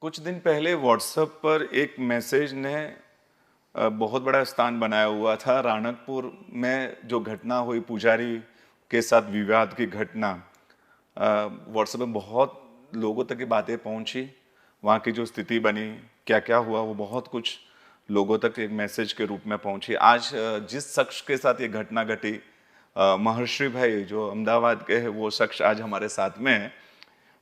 कुछ दिन पहले व्हाट्सएप पर एक मैसेज ने बहुत बड़ा स्थान बनाया हुआ था। राणकपुर में जो घटना हुई, पुजारी के साथ विवाद की घटना, व्हाट्सएप में बहुत लोगों तक ये बातें पहुंची। वहाँ की जो स्थिति बनी, क्या क्या हुआ, वो बहुत कुछ लोगों तक एक मैसेज के रूप में पहुंची। आज जिस शख्स के साथ ये घटना घटी, महर्षि भाई जो अहमदाबाद के हैं, वो शख्स आज हमारे साथ में है।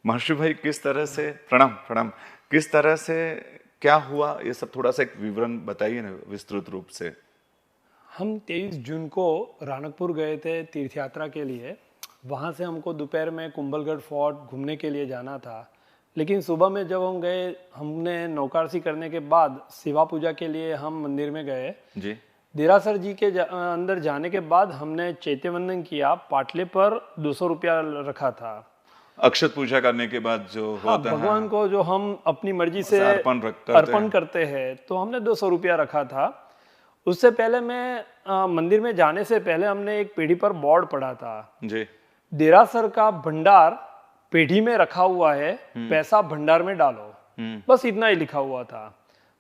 महर्षि भाई, किस तरह से, प्रणाम प्रणाम, किस तरह से क्या हुआ, ये सब थोड़ा सा एक विवरण बताइए ना विस्तृत रूप से। हम 23 जून को राणकपुर गए थे तीर्थ यात्रा के लिए। वहाँ से हमको दोपहर में कुंभलगढ़ फोर्ट घूमने के लिए जाना था, लेकिन सुबह में जब हम गए, हमने नौकारसी करने के बाद शिवा पूजा के लिए हम मंदिर में गए जी। देरासर जी के अंदर जाने के बाद हमने चैत्यवंदन किया। पाटले पर 200 रुपया रखा था। अक्षत पूजा करने के बाद जो होता है, भगवान को जो हम अपनी मर्जी से अर्पण करते हैं, तो हमने 200 रुपया रखा था। उससे पहले मैं मंदिर में जाने से पहले हमने एक पेढ़ी पर बोर्ड पढ़ा था जी। देरासर का भंडार पेढ़ी में रखा हुआ है, पैसा भंडार में डालो, बस इतना ही लिखा हुआ था।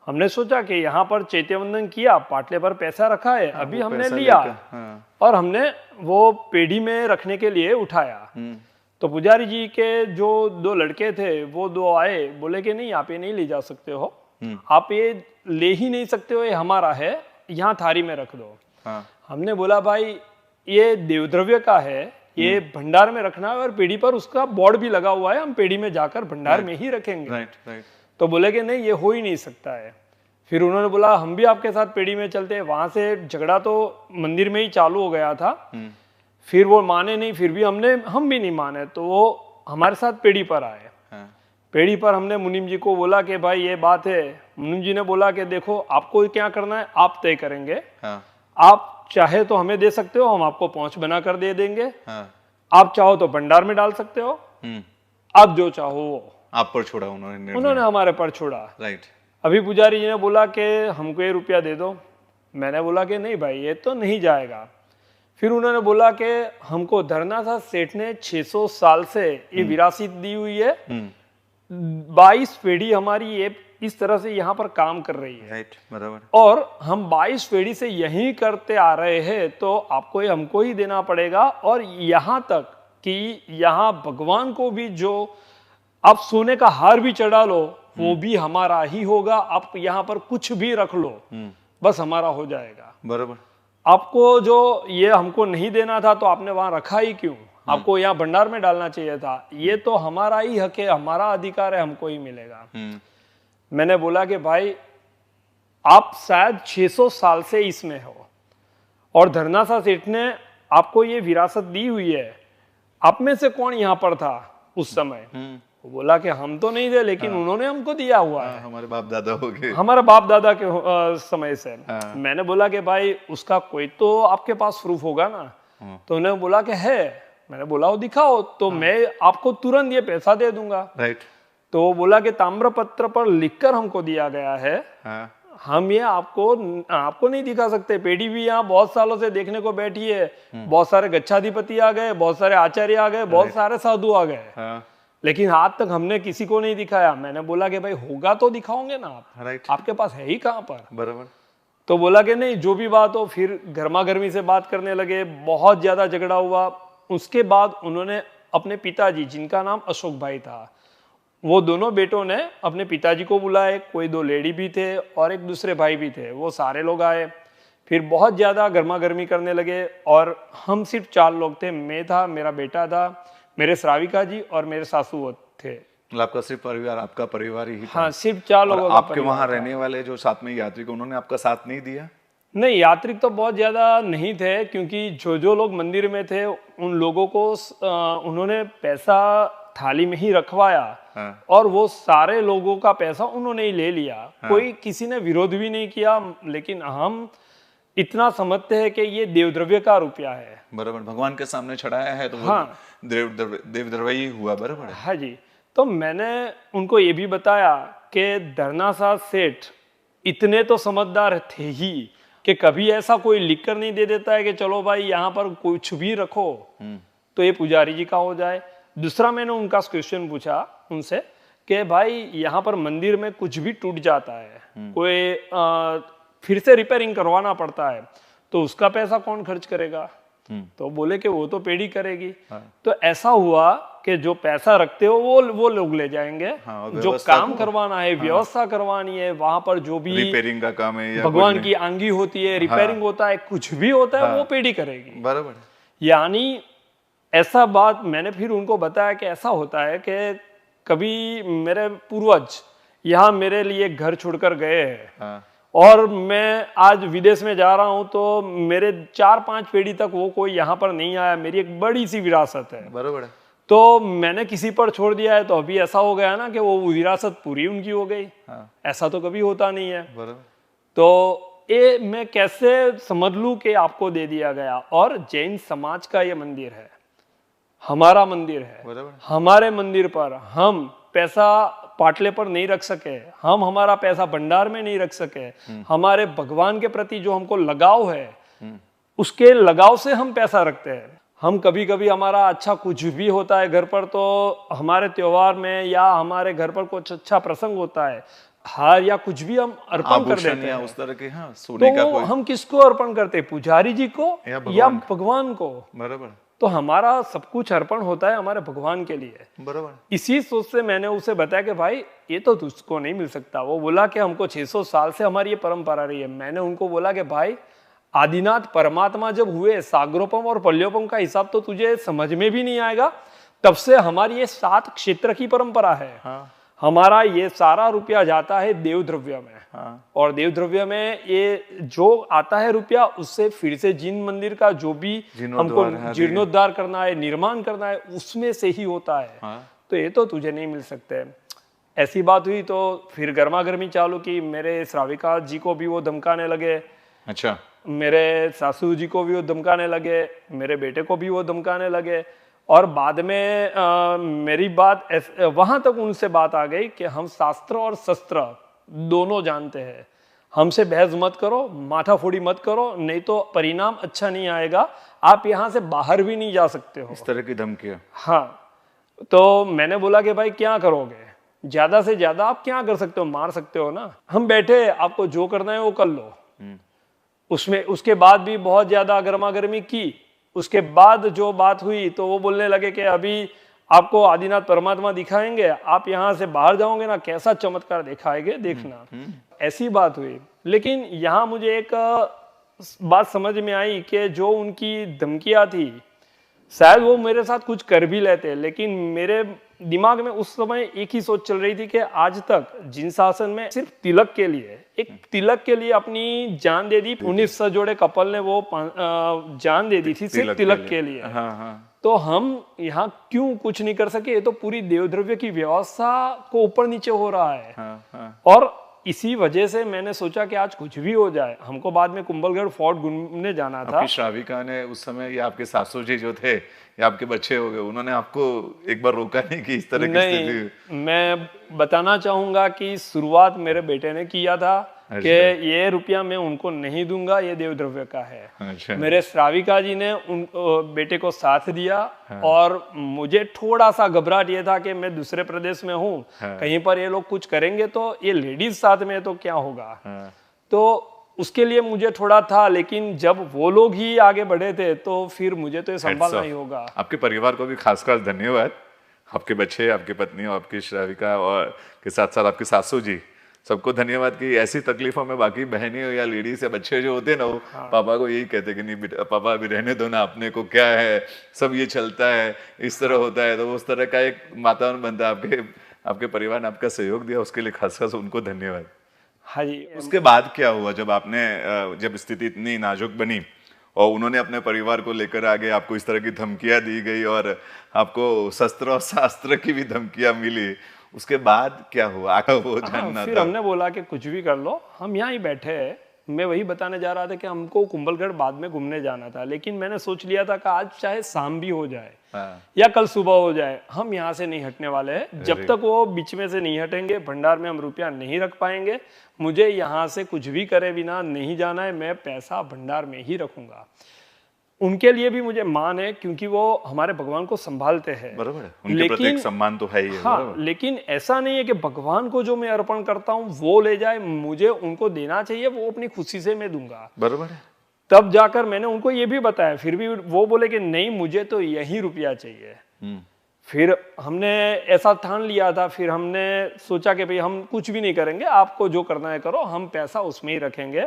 हमने सोचा कि यहाँ पर चैत्यवंदन किया, पाटले पर पैसा रखा है, अभी हमने लिया और हमने वो पेढ़ी में रखने के लिए उठाया। तो पुजारी जी के जो 2 लड़के थे, वो 2 आए, बोले कि नहीं, आप ये नहीं ले जा सकते हो, आप ये ले ही नहीं सकते हो, ये हमारा है, यहाँ थारी में रख दो। हमने बोला भाई ये देवद्रव्य का है, ये भंडार में रखना है और पेढ़ी पर उसका बोर्ड भी लगा हुआ है, हम पेढ़ी में जाकर भंडार में ही रखेंगे। तो बोले कि नहीं, ये हो ही नहीं सकता है। फिर उन्होंने बोला हम भी आपके साथ पेढ़ी में चलते हैं। वहां से झगड़ा तो मंदिर में ही चालू हो गया था। फिर वो माने नहीं, फिर भी हम भी नहीं माने, तो वो हमारे साथ पेढ़ी पर आए। पेढ़ी पर हमने मुनीम जी को बोला कि भाई ये बात है। मुनीम जी ने बोला कि देखो, आपको क्या करना है आप तय करेंगे। आप चाहे तो हमें दे सकते हो, हम आपको पहुंच बना कर दे देंगे। आप चाहो तो भंडार में डाल सकते हो, आप जो चाहो वो। आप पर छोड़ा उन्होंने हमारे पर छोड़ा। राइट। अभी पुजारी जी ने बोला कि हमको ये रुपया दे दो। मैंने बोला कि नहीं भाई, ये तो नहीं जाएगा। फिर उन्होंने बोला कि हमको धरनासा सेठ ने 600 साल से ये विरासत दी हुई है, 22 पीढ़ी हमारी ये इस तरह से यहाँ पर काम कर रही है। राइट, बराबर। और हम 22 पीढ़ी से यही करते आ रहे हैं, तो आपको हमको ही देना पड़ेगा। और यहाँ तक कि यहाँ भगवान को भी जो आप सोने का हार भी चढ़ा लो, वो भी हमारा ही होगा। आप यहाँ पर कुछ भी रख लो, बस हमारा हो जाएगा। बराबर। आपको जो ये हमको नहीं देना था, तो आपने वहां रखा ही क्यों? आपको यहाँ भंडार में डालना चाहिए था। ये तो हमारा ही हक है, हमारा अधिकार है, हमको ही मिलेगा। मैंने बोला कि भाई आप शायद 600 साल से इसमें हो और धरनासा सेठ ने आपको ये विरासत दी हुई है। आप में से कौन यहाँ पर था उस समय? वो बोला कि हम तो नहीं थे, लेकिन उन्होंने हमको दिया हुआ है। हमारे बाप दादा हो गए, हमारे बाप दादा के समय से। मैंने बोला कि भाई उसका कोई तो आपके पास प्रूफ होगा ना। तो उन्होंने बोला कि है। मैंने बोला वो दिखाओ, तो मैं आपको तुरंत ये पैसा दे दूंगा। राइट। तो वो बोला कि ताम्रपत्र पर लिखकर हमको दिया गया है, हम ये आपको नहीं दिखा सकते। पेढ़ी भी यहाँ बहुत सालों से देखने को बैठी है, बहुत सारे गच्छाधिपति आ गए, बहुत सारे आचार्य आ गए, बहुत सारे साधु आ गए, लेकिन आज तक हमने किसी को नहीं दिखाया। मैंने बोला कि भाई होगा तो दिखाओगे ना आप। राइट। आपके पास है ही कहाँ पर? बराबर। तो बोला कि नहीं, जो भी बात हो। फिर गर्मा गर्मी से बात करने लगे, बहुत ज्यादा झगड़ा हुआ। उसके बाद उन्होंने अपने पिताजी, जिनका नाम अशोक भाई था, वो दोनों बेटों ने अपने पिताजी को बुलाए। कोई 2 लेडी भी थे और एक दूसरे भाई भी थे, वो सारे लोग आए। फिर बहुत ज्यादा गर्मा गर्मी करने लगे और हम सिर्फ 4 लोग थे। मैं था, मेरा बेटा था, मेरे श्राविका जी और मेरे सासू थे। आपका सिर्फ परिवार, आपका परिवार ही था? हाँ, सिर्फ 4 लोगों का। आपके वहां रहने वाले जो साथ में यात्री, उन्होंने आपका साथ नहीं दिया? नहीं, यात्री तो बहुत ज्यादा नहीं थे, क्योंकि जो लोग मंदिर में थे उन लोगों को उन्होंने पैसा थाली में ही रखवाया। और वो सारे लोगों का पैसा उन्होंने ही ले लिया। कोई किसी ने विरोध भी नहीं किया। लेकिन हम इतना समझते हैं कि ये देवद्रव्य का रुपया है। बराबर। भगवान के सामने चढ़ाया है तो हाँ, देवद्रव्य ही हुआ। बराबर। हाँ जी। तो मैंने उनको ये भी बताया कि धरनासा सेठ इतने तो समझदार थे ही कि कभी ऐसा कोई लिखकर नहीं दे देता है कि चलो भाई यहाँ पर कुछ भी रखो तो ये पुजारी जी का हो जाए। दूसरा, मैंने उनका क्वेश्चन पूछा उनसे कि भाई यहाँ पर मंदिर में कुछ भी टूट जाता है, कोई फिर से रिपेयरिंग करवाना पड़ता है, तो उसका पैसा कौन खर्च करेगा? तो बोले कि वो तो पेढ़ी करेगी। तो ऐसा हुआ कि जो पैसा रखते हो वो लोग ले जाएंगे, जो काम करवाना है, व्यवस्था करवानी है, वहां पर जो भी रिपेयरिंग का काम है या भगवान की आंगी होती है, रिपेयरिंग होता है, कुछ भी होता है, वो पेढ़ी करेगी। बराबर। यानी ऐसा बात मैंने फिर उनको बताया कि ऐसा होता है कि कभी मेरे पूर्वज यहाँ मेरे लिए घर छोड़कर गए हैं, और मैं आज विदेश में जा रहा हूं, तो मेरे 4-5 पीढ़ी तक वो कोई यहाँ पर नहीं आया। मेरी एक बड़ी सी विरासत है, बराबर। तो मैंने किसी पर छोड़ दिया है, तो अभी ऐसा हो गया ना कि वो विरासत पूरी उनकी हो गई। ऐसा तो कभी होता नहीं है। तो ये मैं कैसे समझ लूं कि आपको दे दिया गया? और जैन समाज का ये मंदिर है, हमारा मंदिर है। हमारे मंदिर पर हम पैसा पाटले पर नहीं रख सके, हम हमारा पैसा भंडार में नहीं रख सके। हमारे भगवान के प्रति जो हमको लगाव है, उसके लगाव से हम पैसा रखते हैं। हम कभी कभी हमारा अच्छा कुछ भी होता है घर पर, तो हमारे त्योहार में या हमारे घर पर कुछ अच्छा प्रसंग होता है, हार या कुछ भी हम अर्पण कर देते हैं उस तरह के, सोने का कोई। हम किसको अर्पण करते हैं? पुजारी जी को या भगवान को? बराबर। तो हमारा सब कुछ अर्पण होता है हमारे भगवान के लिए। बराबर। इसी सोच से मैंने उसे बताया कि भाई ये तो तुझको नहीं मिल सकता। वो बोला कि हमको 600 साल से हमारी ये परंपरा रही है। मैंने उनको बोला कि भाई आदिनाथ परमात्मा जब हुए, सागरोपम और पल्योपम का हिसाब तो तुझे समझ में भी नहीं आएगा। तब से हमारी ये 7 क्षेत्र की परंपरा है। हमारा ये सारा रुपया जाता है देव द्रव्य में। और देव द्रव्य में ये जो आता है रुपया, उससे फिर से जिन मंदिर का जो भी हमको जीर्णोद्धार करना है, निर्माण करना है, उसमें से ही होता है। तो ये तो तुझे नहीं मिल सकते। ऐसी बात हुई तो फिर गर्मा गर्मी चालू की। मेरे श्राविका जी को भी वो धमकाने लगे। अच्छा। मेरे सासू जी को भी वो धमकाने लगे, मेरे बेटे को भी वो धमकाने लगे। और बाद में मेरी बात वहां तक उनसे बात आ गई कि हम शास्त्र और शस्त्र दोनों जानते हैं, हमसे बहस मत करो, माथाफोड़ी मत करो, नहीं तो परिणाम अच्छा नहीं आएगा। आप यहाँ से बाहर भी नहीं जा सकते हो। इस तरह की धमकियां। हाँ, तो मैंने बोला कि भाई क्या करोगे? ज्यादा से ज्यादा आप क्या कर सकते हो? मार सकते हो ना। हम बैठे, आपको जो करना है वो कर लो। उसमें उसके बाद भी बहुत ज्यादा गर्मा गर्मी की। उसके बाद जो बात हुई तो वो बोलने लगे कि अभी आपको आदिनाथ परमात्मा दिखाएंगे, आप यहाँ से बाहर जाओगे ना, कैसा चमत्कार दिखाएंगे, देखना। ऐसी बात हुई। लेकिन यहाँ मुझे एक बात समझ में आई कि जो उनकी धमकियां थी, शायद वो मेरे साथ कुछ कर भी लेते, लेकिन मेरे दिमाग में उस समय एक ही सोच चल रही थी कि आज तक जिन शासन में सिर्फ तिलक के लिए, एक तिलक के लिए अपनी जान दे दी। 19 सजोड़े कपल ने वो जान दे दी थी सिर्फ तिलक के लिए। तो हम यहाँ क्यों कुछ नहीं कर सके? ये तो पूरी देवद्रव्य की व्यवस्था को ऊपर नीचे हो रहा है। और इसी वजह से मैंने सोचा कि आज कुछ भी हो जाए। हमको बाद में कुंभलगढ़ फोर्ट घूमने जाना था। आपकी श्राविका ने उस समय, या आपके सासू जी जो थे, या आपके बच्चे हो गए, उन्होंने आपको एक बार रोका नहीं कि इस तरह की स्थिति? मैं बताना चाहूंगा कि शुरुआत मेरे बेटे ने किया था कि ये रुपया मैं उनको नहीं दूंगा, ये देवद्रव्य का है। अच्छा। मेरे श्राविका जी ने उन बेटे को साथ दिया। और मुझे थोड़ा सा घबराहट ये था कि मैं दूसरे प्रदेश में हूँ, कहीं पर ये लोग कुछ करेंगे तो ये लेडीज साथ में तो क्या होगा। तो उसके लिए मुझे थोड़ा था, लेकिन जब वो लोग ही आगे बढ़े थे तो फिर मुझे तो ये संभालना ही होगा। आपके परिवार को भी खास खास धन्यवाद। आपके बच्चे, आपकी पत्नी और आपकी श्राविका और के साथ साथ आपके सासू जी, सबको धन्यवाद कि ऐसी तकलीफों में बाकी बहनें या लेडीज या बच्चे जो होते हैं ना, वो पापा को यही कहते कि नहीं बेटा, पापा अभी रहने दो ना, अपने को क्या है, सब ये चलता है, इस तरह होता है। तो उस तरह का एक वातावरण बनता है। आपके परिवार ने आपका सहयोग दिया, उसके लिए खास खास उनको धन्यवाद। हाँ जी। उसके बाद क्या हुआ जब आपने, जब स्थिति इतनी नाजुक बनी और उन्होंने अपने परिवार को लेकर आगे, आपको इस तरह की धमकियां दी गई और आपको शस्त्र और शास्त्र की भी धमकियां मिली, उसके बाद क्या हुआ? वो जानना फिर था। हमने बोला कि कुछ भी कर लो, हम यहाँ ही बैठे हैं। मैं वही बताने जा रहा था कि हमको कुंभलगढ़ बाद में घूमने जाना था, लेकिन मैंने सोच लिया था कि आज चाहे शाम भी हो जाए या कल सुबह हो जाए, हम यहाँ से नहीं हटने वाले हैं। जब तक वो बीच में से नहीं हटेंगे, भंडार में हम रुपया नहीं रख पाएंगे। मुझे यहाँ से कुछ भी करे बिना नहीं जाना है, मैं पैसा भंडार में ही रखूंगा। उनके लिए भी मुझे मान है, क्योंकि वो हमारे भगवान को संभालते हैं। बरोबर है, उनके प्रति एक सम्मान तो है ही है। हाँ, लेकिन ऐसा नहीं है कि भगवान को जो मैं अर्पण करता हूँ वो ले जाए, मुझे उनको देना चाहिए, वो अपनी खुशी से मैं दूंगा। बरोबर है। तब जाकर मैंने उनको ये भी बताया, फिर भी वो बोले कि नहीं, मुझे तो यही रुपया चाहिए। फिर हमने ऐसा ठान लिया था, फिर हमने सोचा कि भाई हम कुछ भी नहीं करेंगे, आपको जो करना है करो, हम पैसा उसमें ही रखेंगे।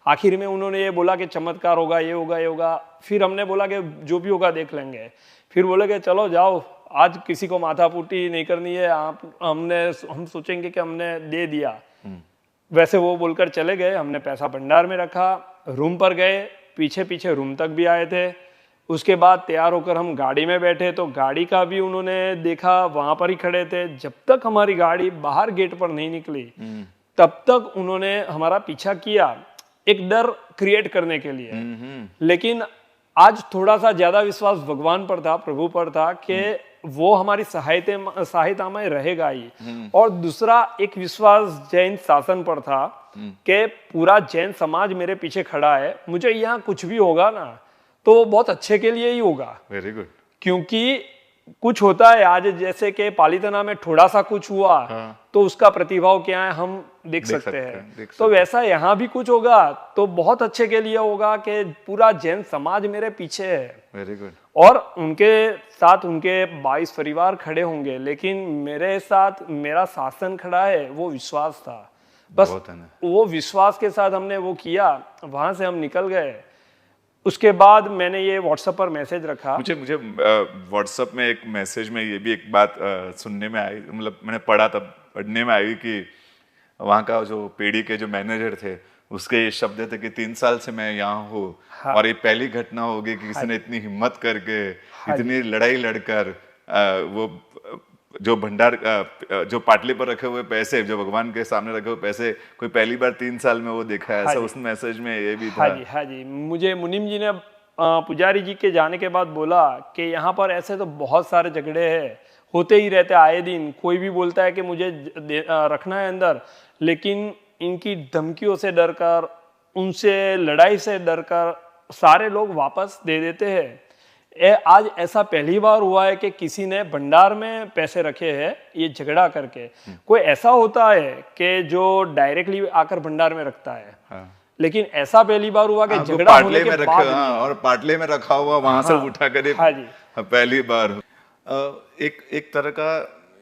आखिर में उन्होंने ये बोला कि चमत्कार होगा, ये होगा, ये होगा। फिर हमने बोला कि जो भी होगा देख लेंगे। फिर बोले कि चलो जाओ, आज किसी को माथापुटी नहीं करनी है, हम सोचेंगे कि हमने दे दिया। वैसे वो बोलकर चले गए। हमने पैसा भंडार में रखा, रूम पर गए, पीछे पीछे रूम तक भी आए थे। उसके बाद तैयार होकर हम गाड़ी में बैठे तो गाड़ी का भी उन्होंने देखा, वहां पर ही खड़े थे। जब तक हमारी गाड़ी बाहर गेट पर नहीं निकली तब तक उन्होंने हमारा पीछा किया, एक डर क्रिएट करने के लिए। लेकिन आज थोड़ा सा ज्यादा विश्वास भगवान पर था, प्रभु पर था कि वो हमारी सहायता में रहेगा ही। और दूसरा एक विश्वास जैन शासन पर था कि पूरा जैन समाज मेरे पीछे खड़ा है, मुझे यहाँ कुछ भी होगा ना तो वो बहुत अच्छे के लिए ही होगा। Very good. क्योंकि कुछ होता है आज, जैसे कि पालितना में थोड़ा सा कुछ हुआ तो उसका प्रतिभाव क्या है हम देख सकते हैं। तो वैसा यहाँ भी कुछ होगा तो बहुत अच्छे के लिए होगा कि पूरा जैन समाज मेरे पीछे है। Very good. और उनके साथ उनके 22 परिवार खड़े होंगे, लेकिन मेरे साथ मेरा शासन खड़ा है, वो विश्वास था। बस वो विश्वास के साथ हमने वो किया, वहां से हम निकल गए। उसके बाद मैंने ये व्हाट्सएप पर मैसेज रखा। मुझे व्हाट्सएप में एक मैसेज में ये भी एक बात सुनने में आई, मतलब मैंने पढ़ा तब पढ़ने में आई कि वहाँ का जो पेड़ी के जो मैनेजर थे उसके ये शब्द थे कि 3 साल से मैं यहाँ हूँ। हाँ। और ये पहली घटना होगी कि किसी ने इतनी हिम्मत करके इतनी लड़ाई लड़कर वो जो भंडार जो पाटली पर रखे हुए पैसे, जो भगवान के सामने रखे हुए पैसे, कोई पहली बार 3 साल में वो देखा है। ऐसा उस मैसेज में ये भी था। हाँ जी। मुझे मुनीम जी ने पुजारी जी के जाने के बाद बोला कि यहाँ पर ऐसे तो बहुत सारे झगड़े हैं, होते ही रहते आए दिन। कोई भी बोलता है कि मुझे रखना है अंदर, लेकिन इनकी धमकियों से डरकर, उनसे लड़ाई से डरकर सारे लोग वापस दे देते हैं। आज ऐसा पहली बार हुआ है कि किसी ने भंडार में पैसे रखे हैं ये झगड़ा करके। कोई ऐसा होता है कि जो डायरेक्टली आकर भंडार में रखता है। हाँ। लेकिन ऐसा पहली बार हुआ कि झगड़ा होने के बाद और पाटले में रखा हुआ वहां से उठा कर। हाँ जी। पहली बार एक तरह का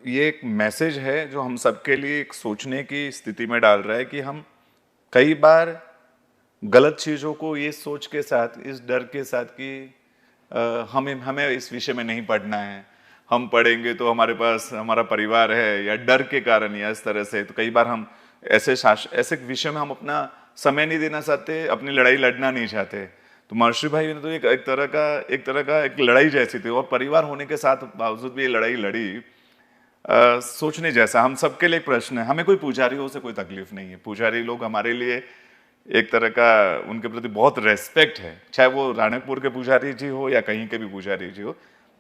ये एक मैसेज है जो हम सबके लिए एक सोचने की स्थिति में डाल रहा है कि हम कई बार गलत चीजों को ये सोच के साथ, इस डर के साथ कि हमें इस विषय में नहीं पढ़ना है, हम पढ़ेंगे तो हमारे पास हमारा परिवार है, या डर के कारण या इस तरह से, तो कई बार हम ऐसे विषय में हम अपना समय नहीं देना चाहते, अपनी लड़ाई लड़ना नहीं चाहते। तो महर्षि भाई ने तो एक तरह का एक लड़ाई जैसी थी, और परिवार होने के साथ बावजूद भी ये लड़ाई लड़ी। सोचने जैसा हम सबके लिए प्रश्न है। हमें कोई पुजारियों से कोई तकलीफ नहीं है, पुजारी लोग हमारे लिए एक तरह का, उनके प्रति बहुत रेस्पेक्ट है, चाहे वो राणकपुर के पुजारी जी हो या कहीं के भी पुजारी जी हो,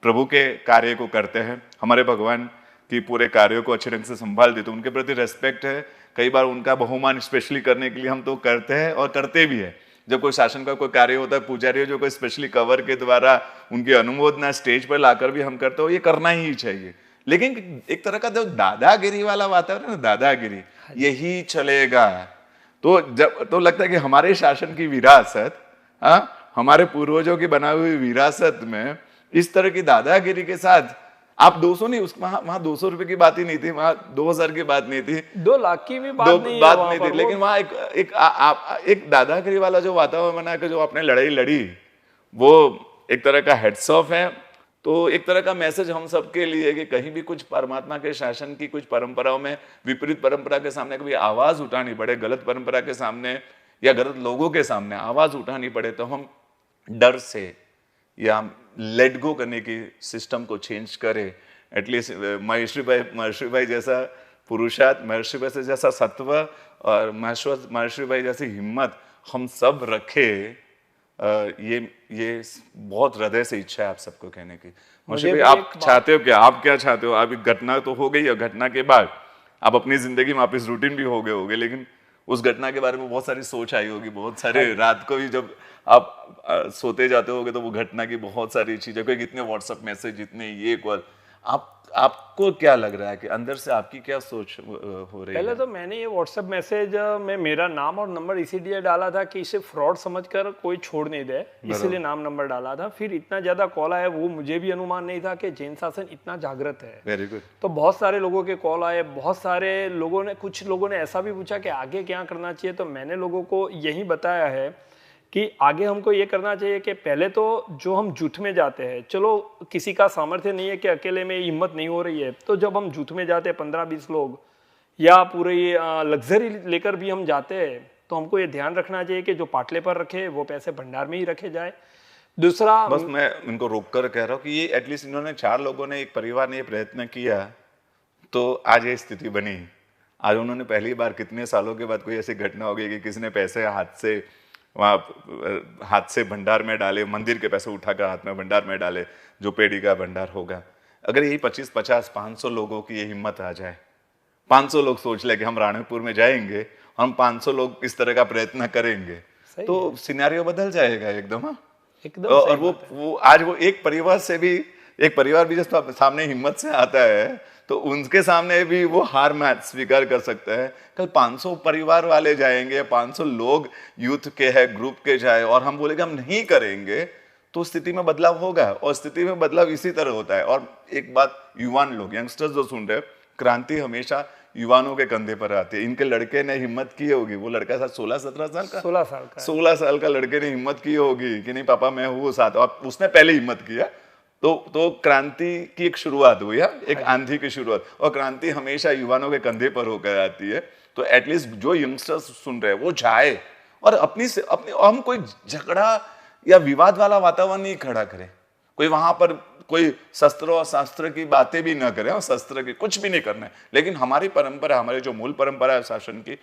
प्रभु के कार्य को करते हैं, हमारे भगवान की पूरे कार्यों को अच्छे ढंग से संभाल देते, उनके प्रति रेस्पेक्ट है। कई बार उनका बहुमान स्पेशली करने के लिए हम तो करते हैं और करते भी है। जब कोई शासन का कोई कार्य होता है, पुजारी जो कोई स्पेशली कवर के द्वारा उनकी अनुमोदना स्टेज पर लाकर भी हम करते हो, ये करना ही चाहिए। लेकिन एक तरह का जो दादागिरी वाला वातावरण है, दादागिरी यही चलेगा तो लगता है कि हमारे शासन की विरासत, हमारे पूर्वजों की बनाई हुई विरासत में इस तरह की दादागिरी के साथ आप 200 नहीं, वहां 200 रुपए की बात ही नहीं थी, वहां 2000 की बात नहीं थी, 2 लाख की भी बात नहीं थी। लेकिन वहां एक दादागिरी वाला जो वातावरण बना के जो आपने लड़ाई लड़ी, वो एक तरह का हेड्स ऑफ है। तो एक तरह का मैसेज हम सबके लिए कि कहीं भी कुछ परमात्मा के शासन की कुछ परंपराओं में विपरीत परंपरा के सामने कभी आवाज उठानी पड़े, गलत परंपरा के सामने या गलत लोगों के सामने आवाज उठानी पड़े, तो हम डर से या लेट गो करने की सिस्टम को चेंज करें। एटलीस्ट महर्षि भाई जैसा पुरुषार्थ, महर्षि भाई जैसा सत्व और महर्षि भाई जैसी हिम्मत हम सब रखे। ये बहुत हृदय से इच्छा है आप सबको कहने की। महर्षि भाई, आप चाहते हो क्या, आप क्या चाहते हो? आप घटना तो हो गई, और घटना के बाद आप अपनी जिंदगी में वापस रूटीन भी हो गए होगे, लेकिन उस घटना के बारे में बहुत सारी सोच आई होगी, बहुत सारे रात को भी जब आप सोते जाते होगे तो वो घटना की बहुत सारी चीजें, कोई कितने व्हाट्सएप मैसेज, इतने ये कॉल, आपको क्या लग रहा है कि अंदर से आपकी क्या सोच हो रही पहले है? तो मैंने ये व्हाट्सएप मैसेज में मेरा नाम और नंबर इसीलिए डाला था कि इसे फ्रॉड समझकर कोई छोड़ नहीं दे, इसीलिए नाम नंबर डाला था। फिर इतना ज्यादा कॉल आया, वो मुझे भी अनुमान नहीं था कि जैन शासन इतना जागृत है। Very good. तो बहुत सारे लोगों के कॉल आए, बहुत सारे लोगों ने, कुछ लोगों ने ऐसा भी पूछा कि आगे क्या करना चाहिए। तो मैंने लोगों को यही बताया है कि आगे हमको ये करना चाहिए कि पहले तो जो हम जुट में जाते हैं, चलो किसी का सामर्थ्य नहीं है कि अकेले में हिम्मत नहीं हो रही है, तो जब हम जुट में जाते हैं 15-20 लोग या पूरे लग्जरी लेकर भी हम जाते हैं, तो हमको ये ध्यान रखना चाहिए कि जो पाटले पर रखे वो पैसे भंडार में ही रखे जाए। दूसरा, बस मैं इनको रोक कर कह रहा हूँ कि ये एटलीस्ट इन्होंने 4 लोगों ने, एक परिवार ने ये प्रयत्न किया तो आज ये स्थिति बनी। आज उन्होंने पहली बार कितने सालों के बाद कोई ऐसी घटना हो गई कि किसी ने पैसे हाथ से भंडार में डाले, मंदिर के पैसे उठाकर हाथ में भंडार में डाले, जो पेड़ी का भंडार होगा। अगर यही 25, 50, 500 लोगों की ये हिम्मत आ जाए, 500 लोग सोच ले कि हम राणकपुर में जाएंगे, हम 500 लोग इस तरह का प्रयत्न करेंगे, तो सिनेरियो बदल जाएगा एकदम। हाँ, एकदम। और वो आज वो एक परिवार भी जब सामने हिम्मत से आता है तो उनके सामने भी वो हार मान स्वीकार कर सकता है। कल 500 परिवार वाले जाएंगे, 500 लोग यूथ के है, ग्रुप के जाए, और हम बोलेंगे हम नहीं करेंगे, तो स्थिति में बदलाव होगा। और स्थिति में बदलाव इसी तरह होता है। और एक बात, युवान लोग, यंगस्टर्स जो सुन रहे हैं, क्रांति हमेशा युवानों के कंधे पर आती है। इनके लड़के ने हिम्मत की होगी, वो लड़का था 16-17 साल का, 16 साल का लड़के ने हिम्मत की होगी कि नहीं पापा मैं हूँ साथ, और उसने पहले हिम्मत किया, तो क्रांति की एक शुरुआत हुई है, एक आंधी की शुरुआत। और क्रांति हमेशा युवानों के कंधे पर होकर आती है। तो एटलीस्ट जो यंगस्टर्स सुन रहे हैं वो जाए और अपनी हम कोई झगड़ा या विवाद वाला वातावरण नहीं खड़ा करें, कोई वहां पर कोई शस्त्र और शास्त्र की बातें भी ना करें, और शस्त्र की कुछ भी नहीं करना है, लेकिन हमारी परंपरा, हमारी जो मूल परंपरा है शासन की,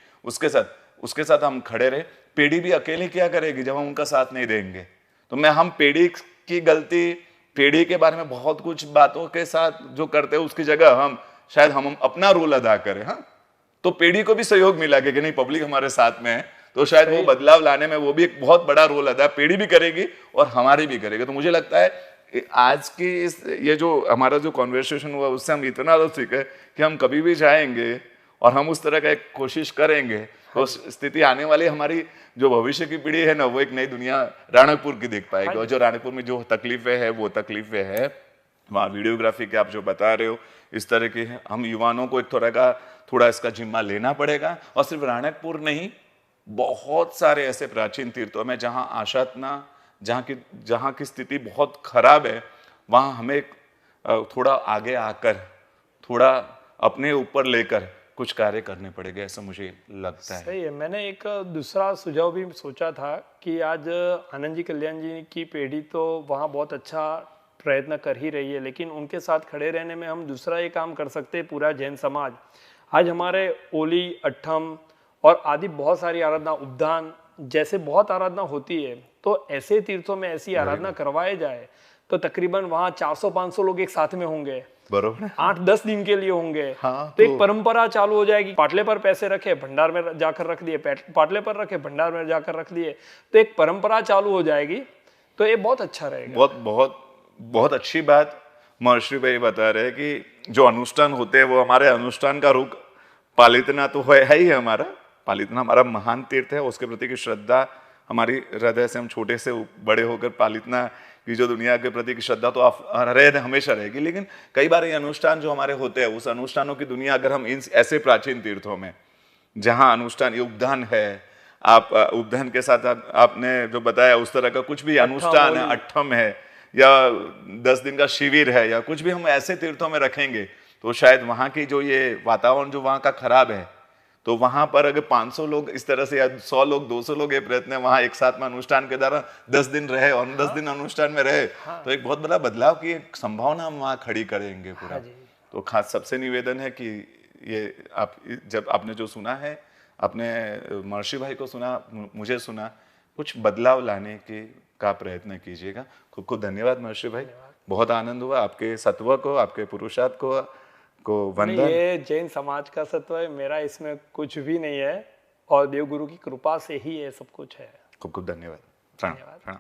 उसके साथ हम खड़े रहे। पीढ़ी भी अकेली क्या करेगी जब हम उनका साथ नहीं देंगे? तो हम पीढ़ी की गलती, पीढ़ी के बारे में बहुत कुछ बातों के साथ जो करते हैं, उसकी जगह हम अपना रोल अदा करें। हाँ, तो पीढ़ी को भी सहयोग मिला कि नहीं पब्लिक हमारे साथ में है, तो शायद वो बदलाव लाने में वो भी एक बहुत बड़ा रोल अदा पीढ़ी भी करेगी और हमारी भी करेगी। तो मुझे लगता है आज की ये जो हमारा जो कॉन्वर्सेशन हुआ, उससे हम इतना तो सीखे कि हम कभी भी जाएंगे और हम उस तरह का एक कोशिश करेंगे, तो स्थिति आने वाली हमारी जो भविष्य की पीढ़ी है ना, वो एक नई दुनिया राणकपुर की देख पाएगी। और जो राणकपुर में जो तकलीफें है, वो तकलीफें है वहाँ वीडियोग्राफी के आप जो बता रहे हो इस तरह की है, हम युवानों को एक थोड़ा इसका जिम्मा लेना पड़ेगा। और सिर्फ राणकपुर नहीं, बहुत सारे ऐसे प्राचीन तीर्थों में जहाँ आशातना, जहाँ की स्थिति बहुत खराब है, वहाँ हमें थोड़ा आगे आकर, थोड़ा अपने ऊपर लेकर कुछ कार्य करने पड़ेंगे, ऐसा मुझे लगता है। सही है। मैंने एक दूसरा सुझाव भी सोचा था कि आज आनंद जी, कल्याण जी की पीढ़ी तो वहाँ बहुत अच्छा प्रयत्न कर ही रही है, लेकिन उनके साथ खड़े रहने में हम दूसरा ये काम कर सकते हैं। पूरा जैन समाज आज हमारे ओली, अट्ठम और आदि बहुत सारी आराधना, उपदान जैसे बहुत आराधना होती है, तो ऐसे तीर्थों में ऐसी आराधना करवाए जाए तो तकरीबन वहाँ 400-500 लोग एक साथ में होंगे, बरोबर, 8-10 दिन के लिए होंगे। हाँ, तो एक परंपरा चालू हो जाएगी। पाटले पर पैसे रखे, भंडार में जाकर रख दिए, पाटले पर रखे, भंडार में जाकर रख दिए, तो एक परंपरा चालू हो जाएगी। तो ये बहुत अच्छा रहेगा। बहुत बहुत बहुत अच्छी बात महर्षि भाई बता रहे हैं कि जो अनुष्ठान होते हैं वो हमारे अनुष्ठान का रुख पालितना तो है ही हमारा, पालितना हमारा महान तीर्थ है, उसके प्रति की श्रद्धा हमारी हृदय से, हम छोटे से बड़े होकर पालितना की जो दुनिया के प्रति की श्रद्धा तो हमेशा रहेगी। लेकिन कई बार ये अनुष्ठान जो हमारे होते हैं, उस अनुष्ठानों की दुनिया अगर हम इन ऐसे प्राचीन तीर्थों में जहाँ अनुष्ठान, ये उपदान है, आप उपदान के साथ आपने जो बताया उस तरह का कुछ भी अनुष्ठान है, अट्ठम है या 10 दिन का शिविर है या कुछ भी हम ऐसे तीर्थों में रखेंगे, तो शायद वहाँ की जो ये वातावरण जो वहाँ का खराब है, तो वहां पर अगर 500 लोग इस तरह से या 100 लोग, 200 लोग ये प्रयत्न है वहां एक साथ में अनुष्ठान के दौरान 10 दिन रहे और 10 दिन अनुष्ठान में रहे, तो एक बहुत बड़ा बदलाव की एक संभावना हम वहां खड़ी करेंगे पूरा। तो खास सबसे निवेदन है कि ये आप जब आपने जो सुना है, आपने महर्षि भाई को सुना, मुझे सुना, कुछ बदलाव लाने का प्रयत्न कीजिएगा। खूब खूब धन्यवाद महर्षि भाई, बहुत आनंद हुआ। आपके सत्व को, आपके पुरुषार्थ को वंदन। ये जैन समाज का सत्व है, मेरा इसमें कुछ भी नहीं है। और देवगुरु की कृपा से ही ये सब कुछ है। खूब खूब धन्यवाद। प्रणाम।